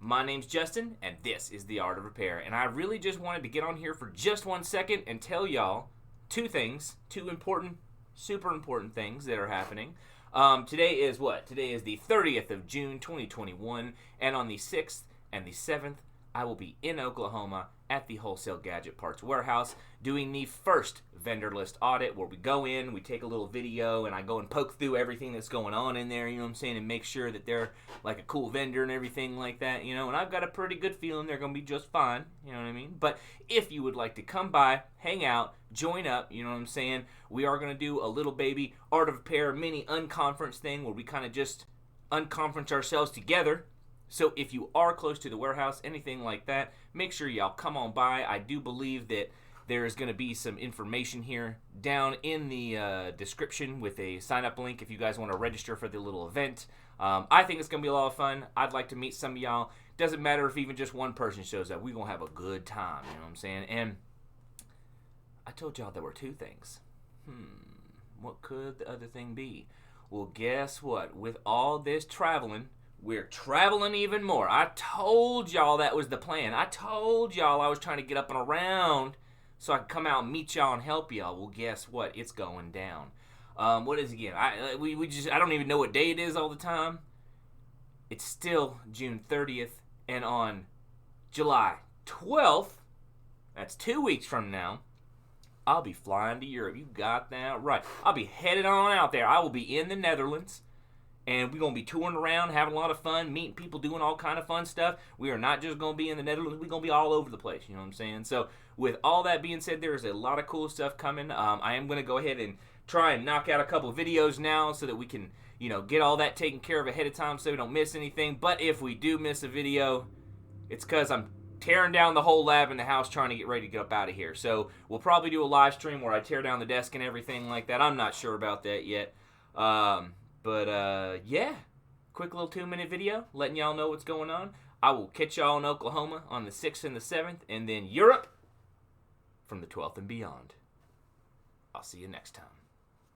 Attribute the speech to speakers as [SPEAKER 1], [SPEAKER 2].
[SPEAKER 1] My name's Justin, and this is The Art of Repair. And I really just wanted to get on here for just 1 second and tell y'all two things, two important, super important things that are happening. Today is what? Today is the 30th of June, 2021, and on the 6th and the 7th, I will be in Oklahoma at the Wholesale Gadget Parts Warehouse doing the first vendor list audit where we go in, we take a little video, and I go and poke through everything that's going on in there, you know what I'm saying, and make sure that they're like a cool vendor and everything like that, you know, and I've got a pretty good feeling they're going to be just fine, you know what I mean? But if you would like to come by, hang out, join up, you know what I'm saying, we are going to do a little baby Art of Repair mini unconference thing where we kind of just unconference ourselves together. So if you are close to the warehouse, anything like that, make sure y'all come on by. I do believe that there is going to be some information here down in the description with a sign-up link if you guys want to register for the little event. I think it's going to be a lot of fun. I'd like to meet some of y'all. Doesn't matter if even just one person shows up. We're going to have a good time, you know what I'm saying? And I told y'all there were two things. What could the other thing be? Well, guess what? With all this traveling, we're traveling even more. I told y'all that was the plan. I told y'all I was trying to get up and around so I could come out and meet y'all and help y'all. Well, guess what? It's going down. What is it again? I don't even know what day it is all the time. It's still June 30th, and on July 12th, that's 2 weeks from now, I'll be flying to Europe. You got that right. I'll be headed on out there. I will be in the Netherlands. And we're going to be touring around, having a lot of fun, meeting people, doing all kind of fun stuff. We are not just going to be in the Netherlands. We're going to be all over the place, you know what I'm saying? So with all that being said, there is a lot of cool stuff coming. I am going to go ahead and try and knock out a couple of videos now so that we can, you know, get all that taken care of ahead of time so we don't miss anything. But if we do miss a video, it's because I'm tearing down the whole lab in the house trying to get ready to get up out of here. So we'll probably do a live stream where I tear down the desk and everything like that. I'm not sure about that yet. But yeah, quick little 2-minute video letting y'all know what's going on. I will catch y'all in Oklahoma on the 6th and the 7th, and then Europe from the 12th and beyond. I'll see you next time.